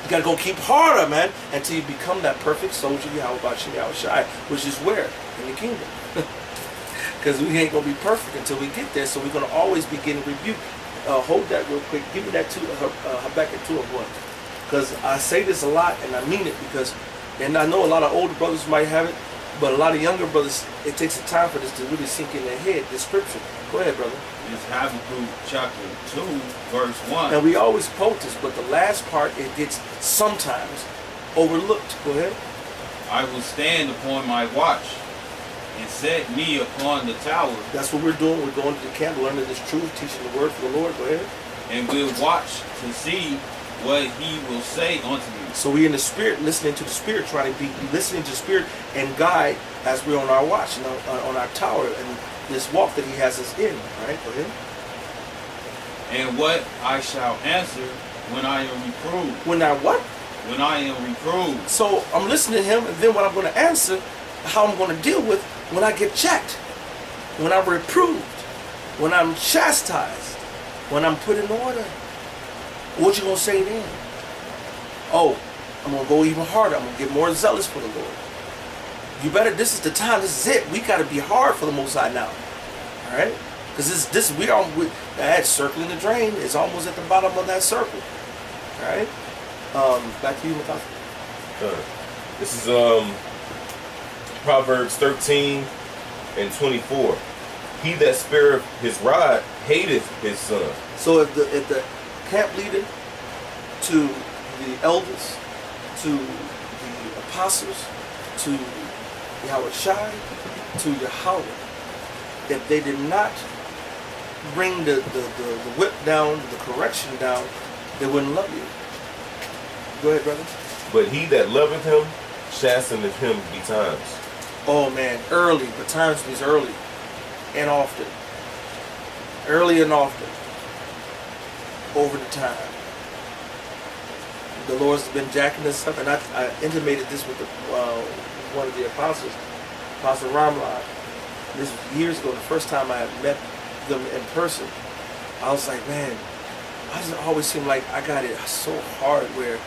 You got to go keep harder, man, until you become that perfect soldier, Yahweh, which is where? In the kingdom. Because we ain't going to be perfect until we get there, so we're going to always be getting rebuked. Hold that real quick. Give me that to Habakkuk 2:1. Because I say this a lot, and I mean it, because, and I know a lot of older brothers might have it, but a lot of younger brothers, it takes a time for this to really sink in their head, this scripture. Go ahead, brother. It's Habakkuk chapter 2, verse 1. And we always quote this, but the last part, it gets sometimes overlooked. Go ahead. I will stand upon my watch and set me upon the tower. That's what we're doing. We're going to the camp, learning this truth, teaching the word for the Lord. Go ahead. And will watch to see what he will say unto me. So we in the spirit, listening to the spirit, trying to be listening to the spirit and guide as we're on our watch and on our tower and this walk that he has us in. All right, go ahead. And what I shall answer when I am reproved. When I what? When I am reproved. So I'm listening to him, and then what I'm going to answer, how I'm going to deal with when I get checked, when I'm reproved, when I'm chastised, when I'm put in order. What you going to say then? Oh, I'm going to go even harder. I'm going to get more zealous for the Lord. You better, this is the time, this is it. We got to be hard for the Most High now. All right? Because that circling the drain is almost at the bottom of that circle. All right? Back to you, Matthew. This is Proverbs 13 and 24. He that spareth his rod hateth his son. So if the camp leader, to the elders, to the apostles, to Yahweh Shai, to Yahweh, if they did not bring the whip down, the correction down, they wouldn't love you. Go ahead, brother. But he that loveth him chasteneth him betimes. Oh man, early, but times means early and often. Early and often. Over the time. The Lord's been jacking this up, and I intimated this with one of the apostles, Apostle Ramlad. This was years ago, the first time I had met them in person. I was like, man, I just always seem like I got it so hard where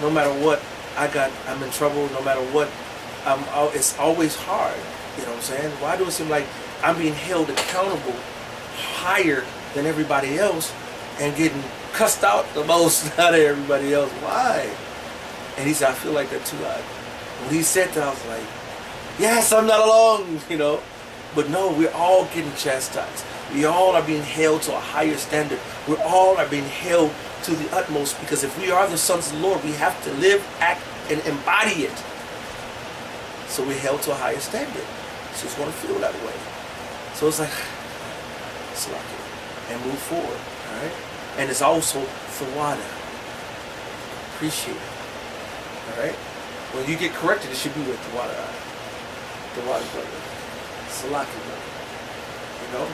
no matter what I'm in trouble, no matter what, it's always hard. You know what I'm saying? Why do it seem like I'm being held accountable higher than everybody else and getting cussed out the most out of everybody else? Why? And he said, I feel like that too. When he said that, I was like, yes, I'm not alone, you know. But no, we're all getting chastised. We all are being held to a higher standard. We all are being held to the utmost, because if we are the sons of the Lord, we have to live, act, and embody it. So we're held to a higher standard. So it's going to feel that way. So it's like, slack it and move forward. All right? And it's also thawada. Appreciate it. All right? When you get corrected, it should be with thawada. Thawada, brother. Salaki, brother. You know?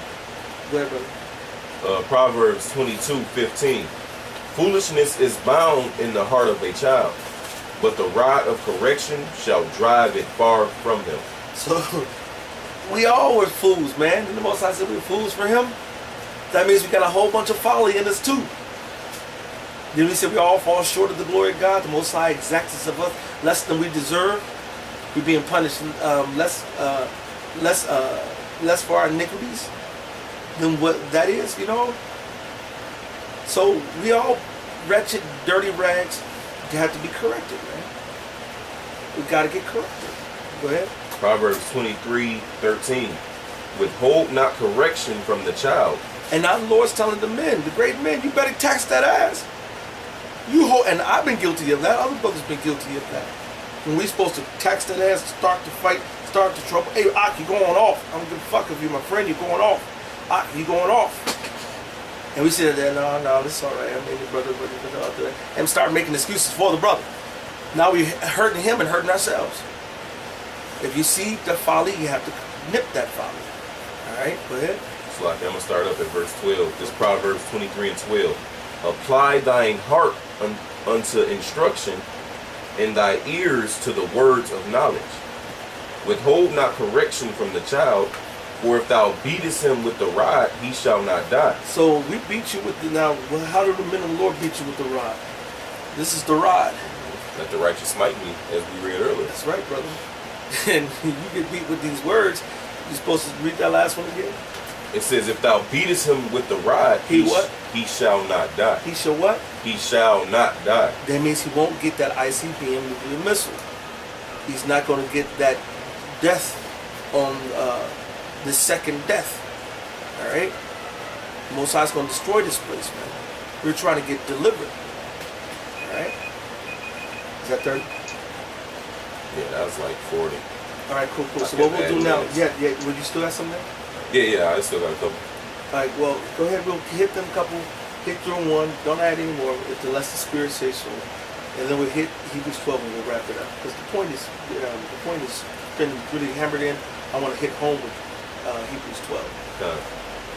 Go ahead, brother. Proverbs 22:15. Foolishness is bound in the heart of a child, but the rod of correction shall drive it far from him. So, we all were fools, man. And the Most High said we were fools for him. That means we got a whole bunch of folly in us too. Then we said we all fall short of the glory of God. The Most High exacts of us less than we deserve. We're being punished less for our iniquities than what that is, you know. So we all wretched, dirty rags. You have to be corrected, man. We got to get corrected. Go ahead. Proverbs 23:13. Withhold not correction from the child. And now the Lord's telling the men, the great men, you better tax that ass. And I've been guilty of that. Other brothers been guilty of that. When we supposed to tax that ass, start the fight, start the trouble. Hey, Ak, you going off. I don't give a fuck if you're my friend, you're going off. Ak, you going off. And we said that, no, this is all right. I mean, the brother, and start making excuses for the brother. Now we're hurting him and hurting ourselves. If you see the folly, you have to nip that folly. All right, go ahead. So I'm going to start up at verse 12. This Proverbs 23:12. Apply thine heart unto instruction, and thy ears to the words of knowledge. Withhold not correction from the child, for if thou beatest him with the rod, he shall not die. So we beat you with the, now, how do the men of the Lord beat you with the rod? This is the rod. Let the righteous smite me, as we read earlier. That's right, brother. And you get beat with these words. You're supposed to read that last one again. It says, if thou beatest him with the rod, he what? He shall not die. He shall what? He shall not die. That means he won't get that ICBM nuclear missile. He's not going to get that death on the second death. All right? Most High's going to destroy this place, man. We're trying to get delivered. All right? Is that 30? Yeah, that was like 40. All right, cool. So what we'll do now? Yeah. Would you still have something there? Yeah, I still got a couple. All right, well, go ahead. We'll hit them couple. Hit through one. Don't add any more unless the Spirit says so. And then we'll hit Hebrews 12 and we'll wrap it up. Because the point is been really hammered in. I want to hit home with Hebrews 12.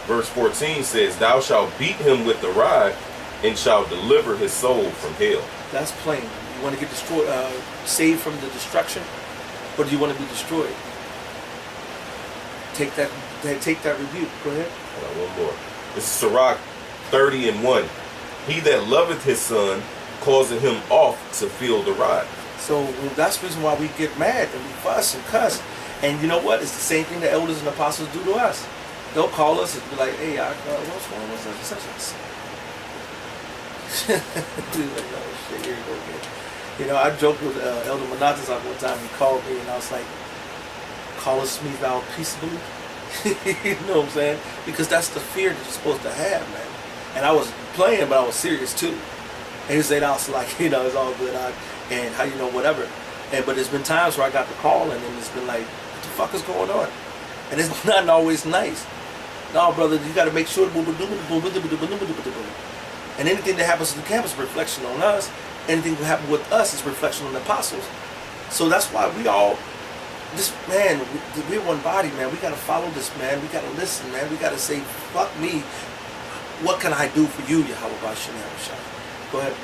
Verse 14 says, thou shalt beat him with the rod and shalt deliver his soul from hell. That's plain. You want to get destroyed, saved from the destruction, or do you want to be destroyed? Take that rebuke. Go ahead. One more. This is Sirach 30:1. He that loveth his son causeth him oft to feel the rod. So that's the reason why we get mad and we fuss and cuss. And you know what? It's the same thing the elders and apostles do to us. They'll call us and be like, hey, what's going on with such and such? Like, oh, shit, here you go again. You know, I joked with Elder Manatas one time. He called me and I was like, callest me thou peaceably? You know what I'm saying? Because that's the fear that you're supposed to have, man. And I was playing, but I was serious too. And he said, I was like, you know, it's all good. And how you know, whatever. But there's been times where I got the call and then it's been like, what the fuck is going on? And it's not always nice. No, brother, you got to make sure. And anything that happens to the campus is reflection on us. Anything that happens with us is reflection on the apostles. So that's why we all, this man, we're one body, man. We got to follow this, man. We got to listen, man. We got to say, fuck me. What can I do for you, Yahweh Shem Yahushua? Go ahead.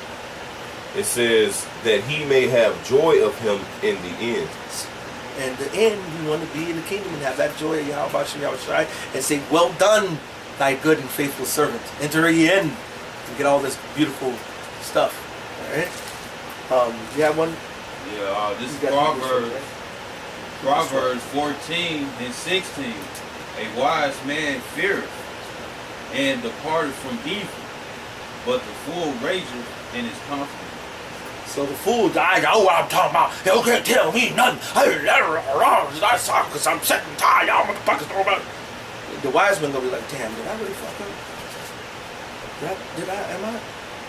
It says that he may have joy of him in the end. And the end, you want to be in the kingdom and have that joy of Yahweh Shem Yahushua and say, well done, thy good and faithful servant. Enter ye in and get all this beautiful stuff. All right? You have one? Yeah, this is Proverbs 14 and 16. A wise man feareth and departeth from evil, but the fool rageth in his confidence. So the fool died. Oh, what I'm talking about. You can't tell me nothing. That's because I'm sick and tired. Y'all motherfuckers know about it. The wise man gonna be like, damn, did I really fuck up?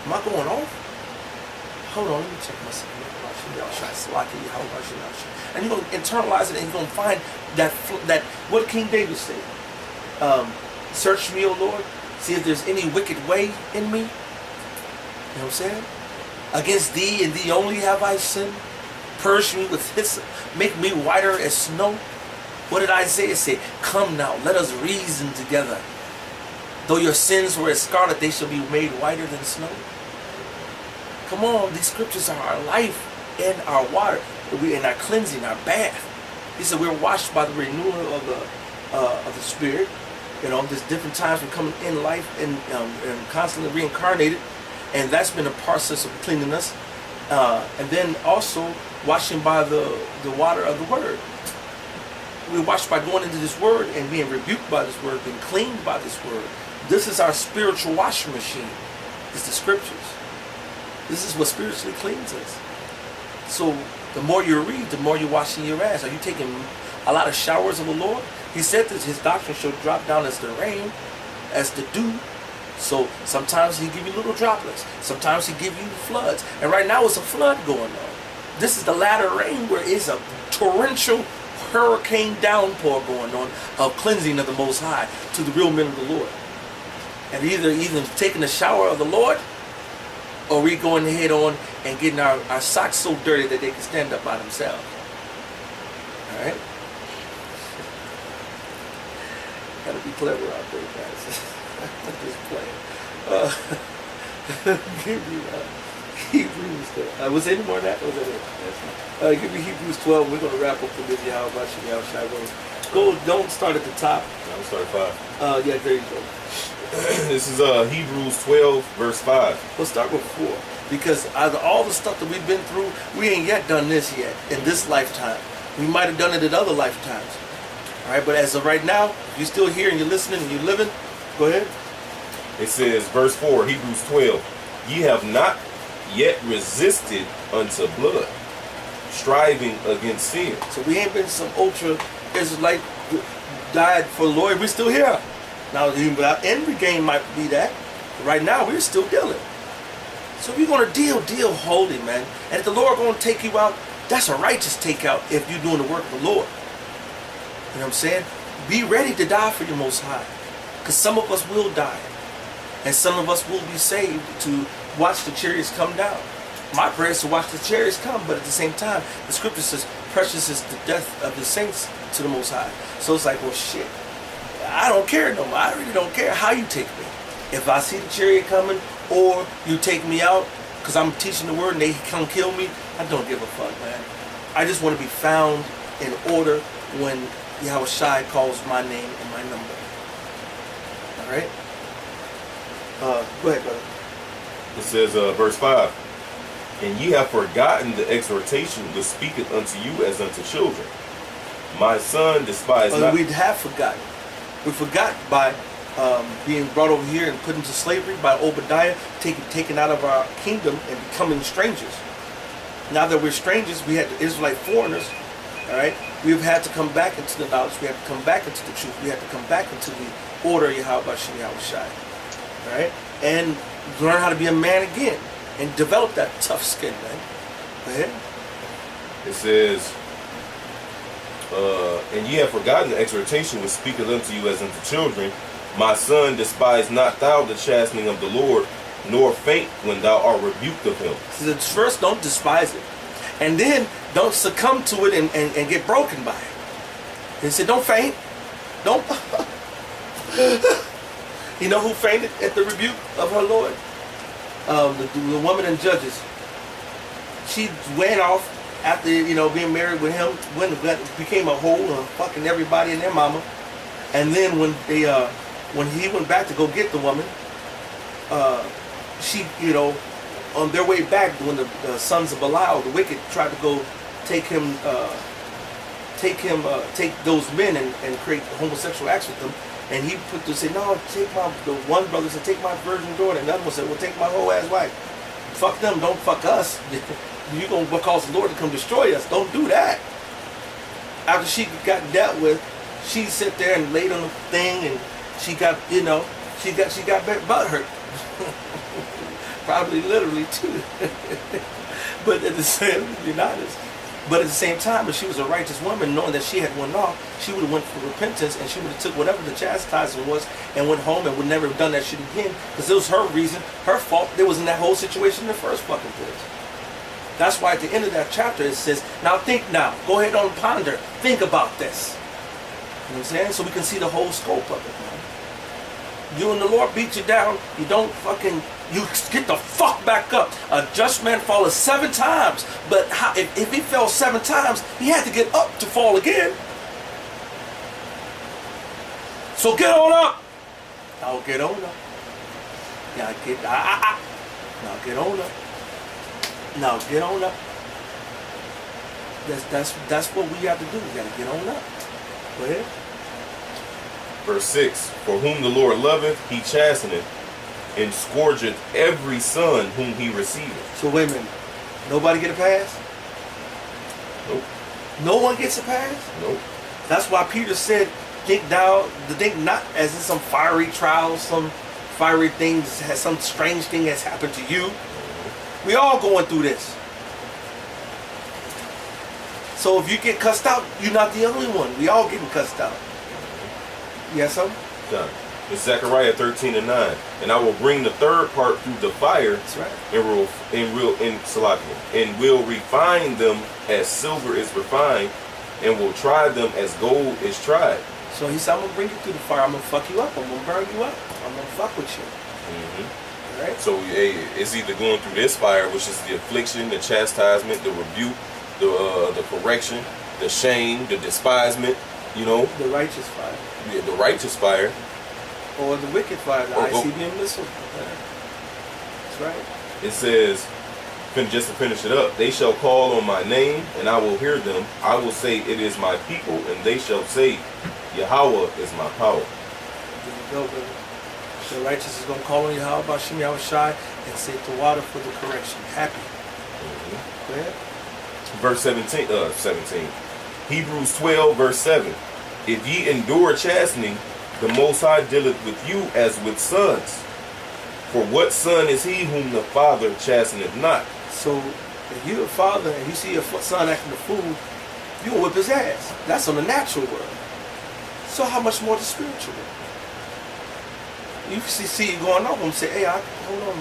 Am I going off? Hold on, let me check myself. And you're gonna internalize it, and you're gonna find that what King David said. Search me, O Lord, see if there's any wicked way in me. You know what I'm saying? Against thee and thee only have I sinned. Purge me with hyssop, make me whiter as snow. What did Isaiah say? Come now, let us reason together. Though your sins were as scarlet, they shall be made whiter than snow. Come on, these scriptures are our life and our water, and our cleansing, our bath. He said we're washed by the renewal of the Spirit. You know, there's different times we're coming in life and constantly reincarnated. And that's been a process of cleaning us. And then also washing by the water of the Word. We're washed by going into this Word and being rebuked by this Word, being cleaned by this Word. This is our spiritual washing machine. It's the Scriptures. This is what spiritually cleans us. So the more you read, the more you're washing your ass. Are you taking a lot of showers of the Lord? He said that his doctrine shall drop down as the rain, as the dew. So sometimes he give you little droplets. Sometimes he give you floods. And right now it's a flood going on. This is the latter rain where it's a torrential hurricane downpour going on of cleansing of the Most High to the real men of the Lord. And either taking a shower of the Lord, or we going head on and getting our socks so dirty that they can stand up by themselves. All right? Gotta be clever out there, guys. I'm just playing. Give me Hebrews 12. Was there any more than that? Was that it? Give me Hebrews 12. We're going to wrap up the video. How about you? Go. Don't start at the top. I'll start at 5. Yeah, there you go. This is Hebrews 12, verse 5. We'll start with 4. Because out of all the stuff that we've been through, we ain't yet done this yet in this lifetime. We might have done it in other lifetimes. All right, but as of right now, if you're still here and you're listening and you're living, go ahead. It says, verse 4, Hebrews 12, ye have not yet resisted unto blood, striving against sin. So we ain't been some ultra Israelite died for the Lord. We're still here. Now, our end game might be that. But right now, we're still dealing. So if you're going to deal holy, man. And if the Lord going to take you out, that's a righteous takeout if you're doing the work of the Lord. You know what I'm saying? Be ready to die for your Most High. Because some of us will die. And some of us will be saved to watch the chariots come down. My prayer is to watch the chariots come, but at the same time, the scripture says, precious is the death of the saints to the Most High. So it's like, well, shit. I don't care no more. I really don't care how you take me. If I see the chariot coming, or you take me out, because I'm teaching the word and they come kill me, I don't give a fuck, man. I just want to be found in order when Yahweh Shai calls my name and my number. Alright? Go ahead, brother. It says, verse 5, and ye have forgotten the exhortation which speaketh unto you as unto children. My son, despise not. We have forgotten. We forgot by being brought over here and put into slavery by Obadiah, taken out of our kingdom and becoming strangers. Now that we're strangers, we had the Israelite foreigners, all right? We've had to come back into the knowledge. We have to come back into the truth. We have to come back into the order of Yahweh Shai, all right? And learn how to be a man again and develop that tough skin, man. Go ahead. It says, and ye have forgotten the exhortation which speaketh unto you as unto children. My son, despise not thou the chastening of the Lord, nor faint when thou art rebuked of him. So first, don't despise it. And then, don't succumb to it and get broken by it. He said, don't faint. Don't. You know who fainted at the rebuke of her Lord? The woman in Judges. She went off after, being married with him, became a hoe and fucking everybody and their mama. And then when he went back to go get the woman, she, on their way back, when the sons of Belial, the wicked, tried to go take those men and create homosexual acts with them. And he said, no, the one brother said, take my virgin daughter. And the other one said, well, take my whole ass wife. Fuck them, don't fuck us. You're going to cause the Lord to come destroy us. Don't do that. After she got dealt with, she sat there and laid on the thing, and she got, she got butt hurt. Probably literally too. But at the same, be honest. But at the same time, if she was a righteous woman, knowing that she had went off, she would have went for repentance, and she would have took whatever the chastisement was and went home and would never have done that shit again, because it was her reason, her fault. There was in that whole situation in the first fucking place. That's why at the end of that chapter it says, now think now, go ahead and ponder, think about this. You know what I'm saying? So we can see the whole scope of it, man. You and the Lord beat you down, you don't fucking, you get the fuck back up. A just man falleth 7 times, but if he fell 7 times, he had to get up to fall again. So get on up. Now get on up. Now get Now get on up. Now get on up. That's what we have to do. We gotta get on up. Go ahead. Verse 6, for whom the Lord loveth, he chasteneth, and scourgeth every son whom he receiveth. So wait a minute. Nobody get a pass? Nope. No one gets a pass? Nope. That's why Peter said, think not as in some fiery trial, some fiery things, some strange thing has happened to you. We all going through this. So if you get cussed out, you're not the only one. We all getting cussed out. Yes, sir? Done. It's Zechariah 13:9. And I will bring the third part through the fire. That's right. And will refine them as silver is refined, and will try them as gold is tried. So he said, I'm gonna bring you through the fire. I'm gonna fuck you up. I'm gonna burn you up. I'm gonna fuck with you. Mm-hmm. Right? So it's either going through this fire, which is the affliction, the chastisement, the rebuke, the correction, the shame, the despisement. The righteous fire. Yeah, the righteous fire. Or the wicked fire, the ICBM missile. That's right. It says, just to finish it up, they shall call on my name, and I will hear them. I will say, it is my people, and they shall say, Yahweh is my power. There you go, brother. The righteous is going to call on Yahweh Bashim Yahweh Shai and say to water for the correction. Happy. Go ahead. Verse 17. Hebrews 12, verse 7. If ye endure chastening, the Most High dealeth with you as with sons. For what son is he whom the Father chasteneth not? So, if you're a father and you see your son acting a fool, you'll whip his ass. That's on the natural world. So how much more the spiritual world? You see you going off and say, hey, hold on,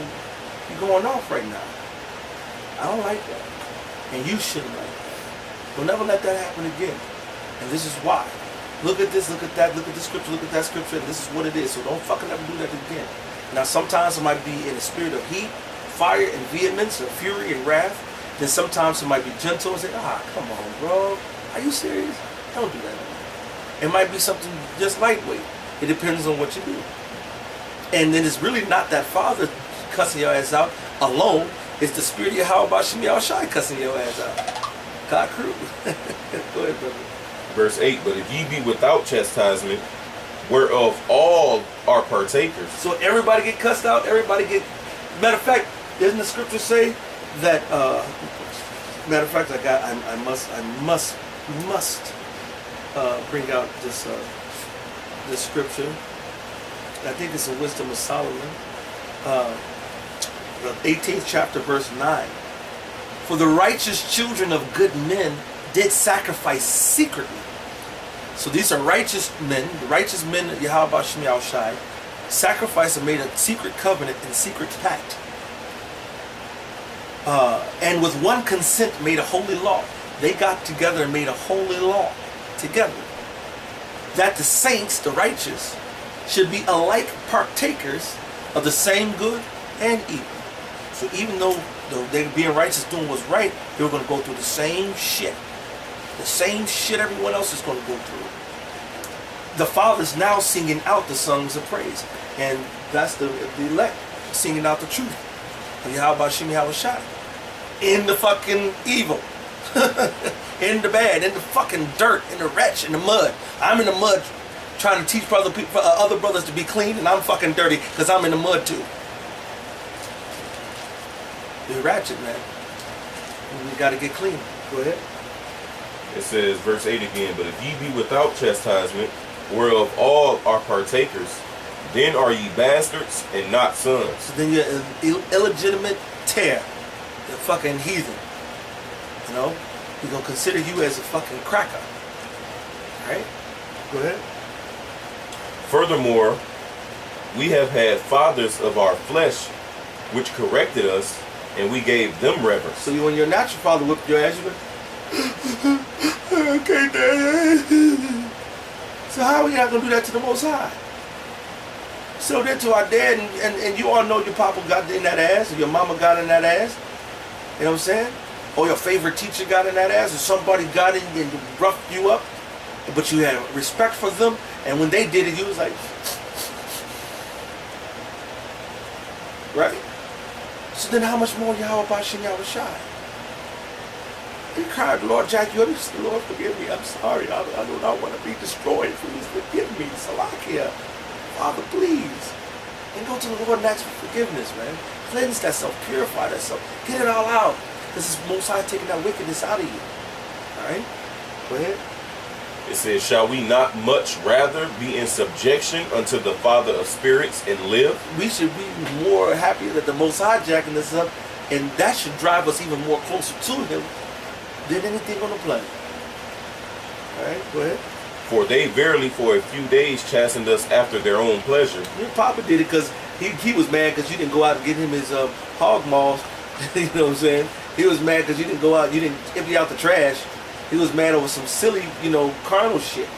you're going off right now. I don't like that. And you shouldn't like that. Don't ever let that happen again. And this is why. Look at this, look at that, look at this scripture, look at that scripture, and this is what it is. So don't fucking ever do that again. Now sometimes it might be in a spirit of heat, fire, and vehemence, or fury and wrath. Then sometimes it might be gentle and say, come on, bro. Are you serious? Don't do that anymore. It might be something just lightweight. It depends on what you do. And then it's really not that father cussing your ass out alone. It's the spirit of Yahweh Bashim Yahweh Shai cussing your ass out. God crew. Go ahead, brother. Verse 8, but if ye be without chastisement, whereof all are partakers. So everybody get cussed out, everybody get... Matter of fact, doesn't the scripture say that... matter of fact, I must bring out this scripture. I think it's in Wisdom of Solomon. The 18th chapter, verse 9. For the righteous children of good men did sacrifice secretly. So these are righteous men, the righteous men of Yahweh Bashim Yahweh Shai, sacrificed and made a secret covenant and secret pact. And with one consent made a holy law. They got together and made a holy law together. That the saints, the righteous, should be alike partakers of the same good and evil. So even though they being righteous, doing what's right, they were going to go through the same shit. The same shit everyone else is going to go through. The Father's now singing out the songs of praise. And that's the elect singing out the truth. And Yahweh Bashim Yahweh Shai. In the fucking evil. In the bad. In the fucking dirt. In the wretch. In the mud. I'm in the mud trying to teach other brothers to be clean, and I'm fucking dirty because I'm in the mud too. You're ratchet, man. We got to get clean. Go ahead. It says, verse 8 again, but if ye be without chastisement, whereof all are partakers, then are ye bastards and not sons. So then you're an illegitimate tear. You're a fucking heathen. You know? We're going to consider you as a fucking cracker. Alright? Go ahead. Furthermore, we have had fathers of our flesh, which corrected us, and we gave them reverence. So when your natural father whipped your ass, you go, okay, Dad. So how are we not going to do that to the Most High? So then to our dad, and you all know your papa got in that ass, or your mama got in that ass. You know what I'm saying? Or your favorite teacher got in that ass, or somebody got in and roughed you up. But you had respect for them, and when they did it, you was like, right? So then how much more Yahweh Bashim Yahweh Shai? He cried, Lord, Jack, you understand? Lord, forgive me. I'm sorry. I do not want to be destroyed. Please forgive me. Salakia. Father, please. And go to the Lord and ask for forgiveness, man. Cleanse that self. Purify that self. Get it all out. This is Most High taking that wickedness out of you. All right? Go ahead. It says, shall we not much rather be in subjection unto the Father of spirits and live? We should be more happy that the Most High jacking us up, and that should drive us even more closer to Him than anything on the planet. Alright, go ahead. For they verily for a few days chastened us after their own pleasure. Your papa did it because he was mad because you didn't go out and get him his hog maws. You know what I'm saying? He was mad because you didn't go out, you didn't empty out the trash. He was mad over some silly, carnal shit.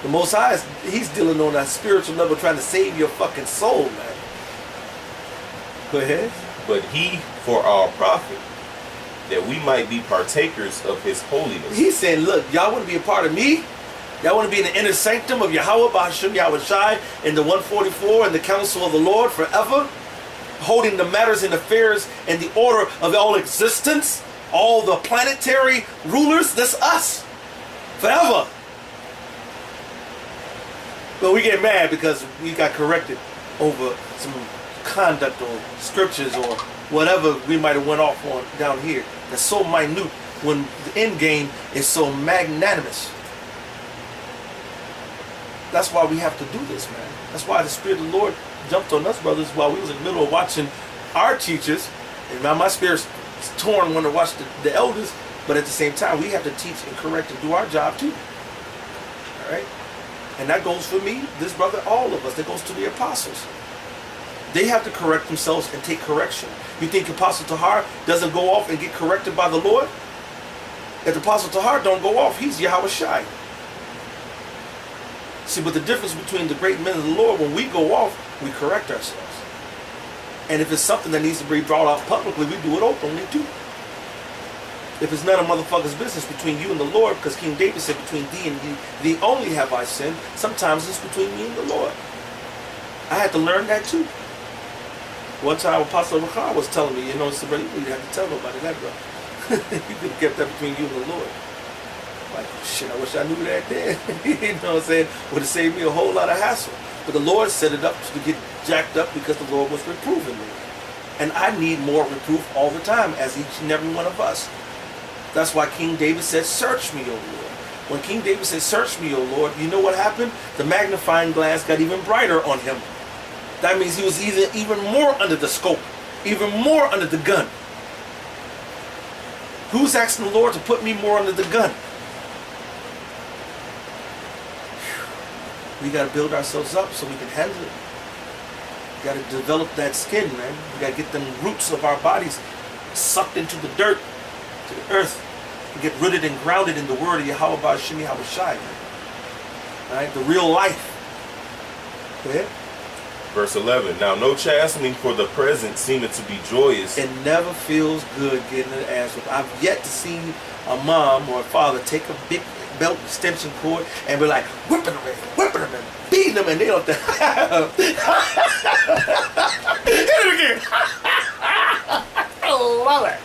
The Most High, He's dealing on that spiritual level, trying to save your fucking soul, man. Go ahead. But He for our profit, that we might be partakers of His holiness. He's saying, look, y'all want to be a part of me? Y'all want to be in the inner sanctum of Yahweh Bashim Yahweh Shai in the 144 and the council of the Lord forever? holding the matters and affairs and the order of all existence, all the planetary rulers. That's us. Forever. But we get mad because we got corrected over some conduct or scriptures or whatever we might have went off on down here. That's so minute when the end game is so magnanimous. That's why we have to do this, man. That's why the Spirit of the Lord jumped on us, brothers, while we was in the middle of watching our teachers. And now my spirit's torn when to watch the elders, but at the same time, we have to teach and correct and do our job too. All right? And that goes for me, this brother, all of us. That goes to the apostles. They have to correct themselves and take correction. You think Apostle Tahar doesn't go off and get corrected by the Lord? If the Apostle Tahar don't go off, he's Yahweh Shai. See, but the difference between the great men of the Lord, when we go off, we correct ourselves. And if it's something that needs to be brought out publicly, we do it openly too. If it's none of motherfuckers' business between you and the Lord, because King David said, between thee and thee only have I sinned, sometimes it's between me and the Lord. I had to learn that too. One time Apostle Rahar was telling me, you know, so, brother, you didn't have to tell nobody that, bro. You could have kept that between you and the Lord. Like, shit, I wish I knew that then. You know what I'm saying? Would have saved me a whole lot of hassle. But the Lord set it up to get jacked up because the Lord was reproving me. And I need more reproof all the time, as each and every one of us. That's why King David said, search me, O Lord. When King David said, search me, O Lord, you know what happened? The magnifying glass got even brighter on him. That means he was even more under the scope, even more under the gun. Who's asking the Lord to put me more under the gun? We got to build ourselves up so we can handle it. We got to develop that skin, man. We got to get them roots of our bodies sucked into the dirt, to the earth, and get rooted and grounded in the word of Yahweh Ba'ashim Yahweh Shai, man. All right, the real life. Go ahead. Verse 11. Now no chastening for the present seemeth to be joyous. It never feels good getting an ass whipped. I've yet to see a mom or a father take a big belt extension cord and be like whipping them and beating them, and they don't. Hit it again. I love it.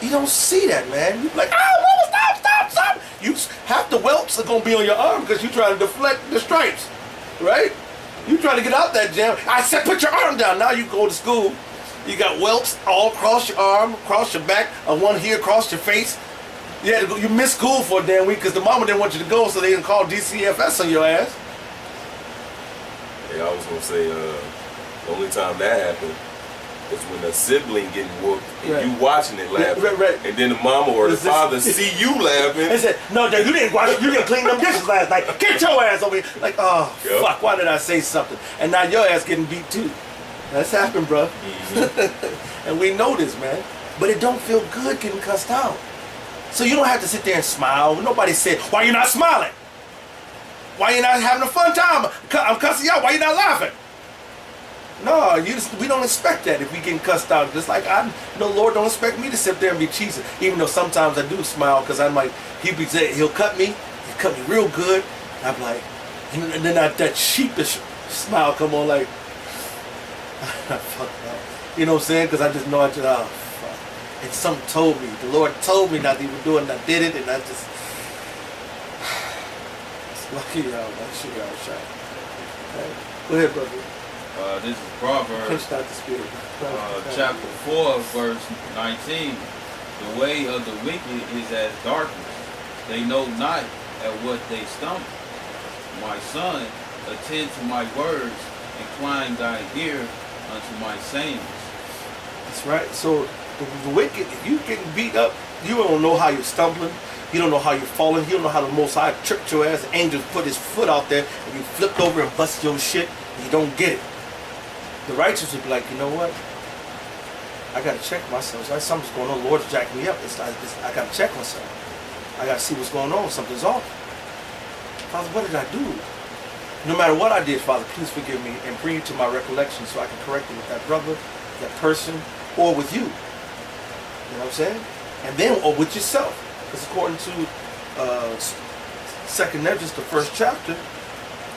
You don't see that, man. You be like, oh, stop. You half the welts are gonna be on your arm because you trying to deflect the stripes, right? You trying to get out that jam. I said, put your arm down. Now you go to school. You got welts all across your arm, across your back, one here across your face. You had to go, you missed school for a damn week because the mama didn't want you to go, so they didn't call DCFS on your ass. Yeah, I was gonna say the only time that happened is when a sibling getting whooped and right. you watching it laughing, right. and then the mama or the father see you laughing. They said, "No, Dad, you didn't watch. You didn't clean them dishes last night. Get your ass over here!" Like, oh Yep. fuck, why did I say something? And now your ass getting beat too. That's happened, bro. Mm-hmm. And we know this, man. But it don't feel good getting cussed out. So you don't have to sit there and smile. Nobody said, "Why you not smiling? Why you not having a fun time? I'm cussing you out. Why you not laughing?" No, we don't expect that if we getting cussed out. Just like the Lord don't expect me to sit there and be cheesing. Even though sometimes I do smile because I'm like, he'll cut me real good. And I'm like, and then that sheepish smile come on like, fuck that. You know what I'm saying? Because I just know oh fuck. And something told me, the Lord told me not to even do it, and I did it, and I just, it's lucky y'all, man. Shit, y'all shot. Okay. Go ahead, brother. This is Proverbs chapter 4, verse 19. The way of the wicked is as darkness. They know not at what they stumble. My son, attend to my words, incline thine ear unto my sayings. That's right. So the wicked, if you getting beat up, you don't know how you're stumbling. You don't know how you're falling. You don't know how the Most High tripped your ass. The angels put his foot out there and you flipped over and busted your shit and you don't get it. The righteous would be like, you know what? I got to check myself. Something's going on. The Lord's jacked me up. I got to check myself. I got to see what's going on. Something's off. Father, what did I do? No matter what I did, Father, please forgive me and bring it to my recollection so I can correct it with that brother, that person, or with you. You know what I'm saying? And then, or with yourself. Because according to 2nd Nevi'im, the 1st chapter,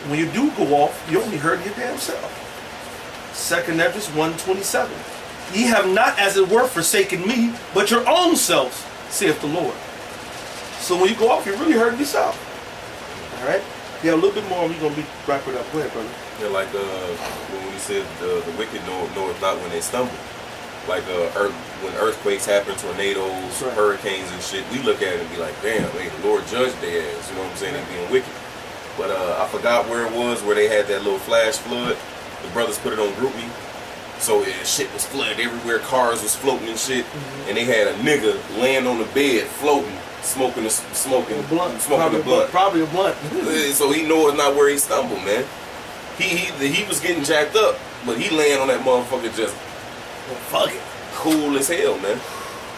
when you do go off, you only hurt your damn self. 2nd Esdras 1:27. Ye have not as it were forsaken me, but your own selves, saith the Lord. So when you go off, you're really hurting yourself. Alright? Yeah, a little bit more, we're going to be wrap it up. Go ahead, brother. Yeah, like when we said the wicked know it not when they stumble. Like when earthquakes happen, tornadoes, right. hurricanes and shit, we look at it and be like, damn, hey, the Lord judged their ass. You know what I'm saying? They being wicked. But I forgot where it was, where they had that little flash flood. The brothers put it on GroupMe. So shit was flooded everywhere. Cars was floating and shit. Mm-hmm. And they had a nigga laying on the bed, floating, smoking a blunt. Probably a blunt. So he know it's not where he stumbled, man. He was getting jacked up, but he laying on that motherfucker just fuck it, cool as hell, man.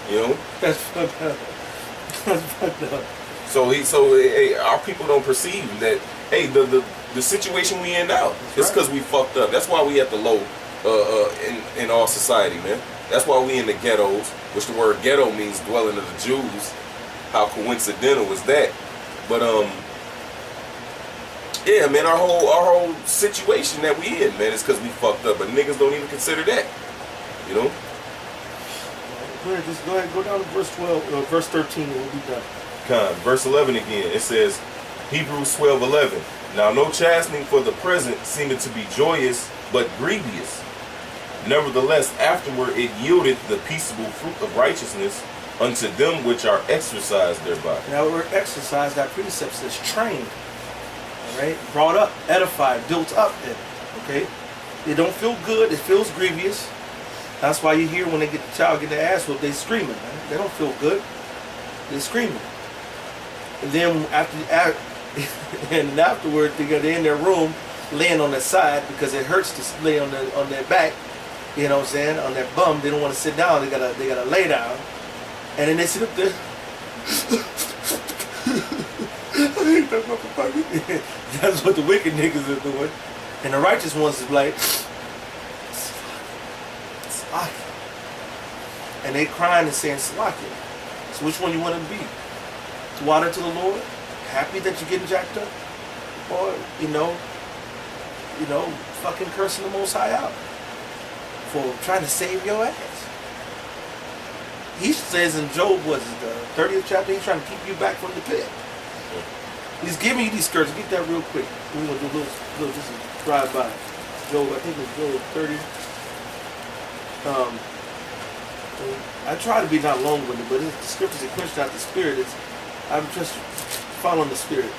You know. That's fucked up. That's fucked up. So hey, our people don't perceive that. Hey, the situation we in now, it's because we fucked up. That's why we at the low in our society, man. That's why we in the ghettos, which the word ghetto means dwelling of the Jews. How coincidental was that? But yeah, man, our whole situation that we in, man, is because we fucked up. But niggas don't even consider that. You know? Go ahead, go down to verse 12, verse 13, and we'll be done. Verse 11 again, it says, Hebrews 12:11. Now no chastening for the present seemeth to be joyous, but grievous. Nevertheless, afterward it yieldeth the peaceable fruit of righteousness unto them which are exercised thereby. Now we're exercised, that precept says trained. Alright? Brought up, edified, built up. Okay? It don't feel good, it feels grievous. That's why you hear when they get the child get their ass whooped, they screaming, man. They don't feel good. They're screaming. And then afterward, they're in their room, laying on their side because it hurts to lay on their back. You know what I'm saying? On their bum, they don't want to sit down. They gotta lay down, and then they sit up there. That's what the wicked niggas are doing, and the righteous ones is like. And they crying and saying Salakia. So which one you want to be? Water to the Lord? Happy that you're getting jacked up? Or, you know, fucking cursing the Most High out for trying to save your ass. He says in Job, the 30th chapter, he's trying to keep you back from the pit. He's giving you these scourges. Get that real quick. We're going to do a little just a drive by. Job, I think it's Job 30. I try to be not long-winded, but the scriptures that quench out the spirit. I'm just following the spirit.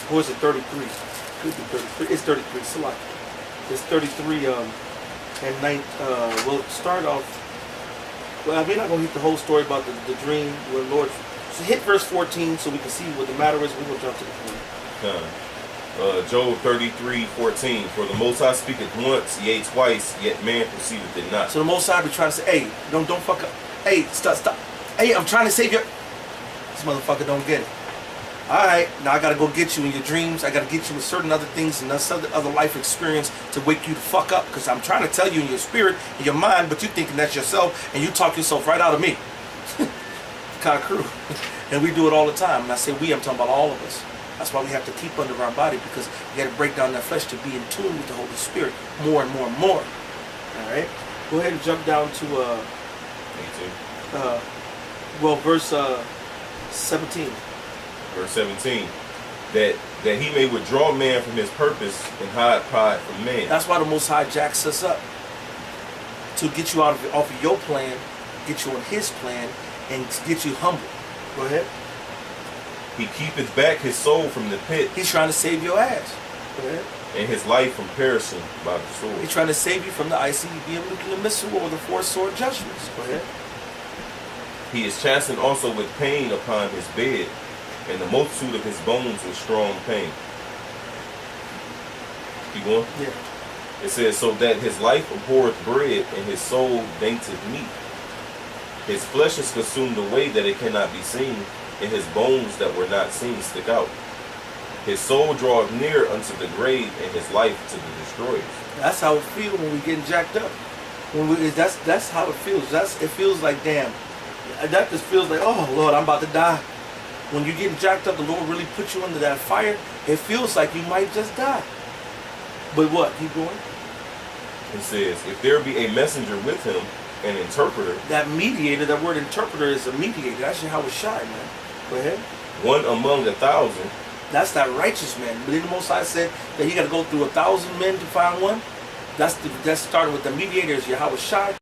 Or is it 33? Could be 33. It's 33. Select. It's 33. And 9. We'll start off. Well, we're not gonna hit the whole story about the dream where Lord. So hit verse 14 so we can see what the matter is. We're gonna jump to the point. Job 33:14. For the Most High speaketh once, yea twice, yet man perceiveth it not. So the Most High be trying to say, hey, don't fuck up. Hey, stop. Hey, I'm trying to save you. This motherfucker don't get it. Alright, now I gotta go get you in your dreams. I gotta get you with certain other things and other life experience to wake you the fuck up. Because I'm trying to tell you in your spirit, in your mind, but you thinking that's yourself and you talk yourself right out of me. Kind of crew. And we do it all the time. And I say we, I'm talking about all of us. That's why we have to keep under our body, because we got to break down that flesh to be in tune with the Holy Spirit more and more and more. All right, go ahead and jump down to verse 17. Verse 17. That he may withdraw man from his purpose and hide pride from man. That's why the Most High jacks us up to get you off of your plan, get you on His plan, and get you humble. Go ahead. He keepeth back his soul from the pit. He's trying to save your ass. Go ahead. And his life from perishing by the sword. He's trying to save you from the ICBM missile or the four sword judgments. Go ahead. He is chastened also with pain upon his bed, and the multitude of his bones with strong pain. Keep going? Yeah. It says, so that his life abhorreth bread, and his soul dainteth meat. His flesh is consumed away that it cannot be seen, and his bones that were not seen stick out. His soul draweth near unto the grave, and his life to the destroyers. That's how it feels when we getting jacked up. That's how it feels. It feels like, damn. That just feels like, oh Lord, I'm about to die. When you're getting jacked up, the Lord really put you under that fire. It feels like you might just die. But what? Keep going. It says, if there be a messenger with him, an interpreter. That mediator, that word interpreter is a mediator. That's how it's shy, man. Go ahead. One among 1,000. That's that righteous man. But then the Most High said that he got to go through 1,000 men to find one. That's starting with the mediator is Yahweh Shai.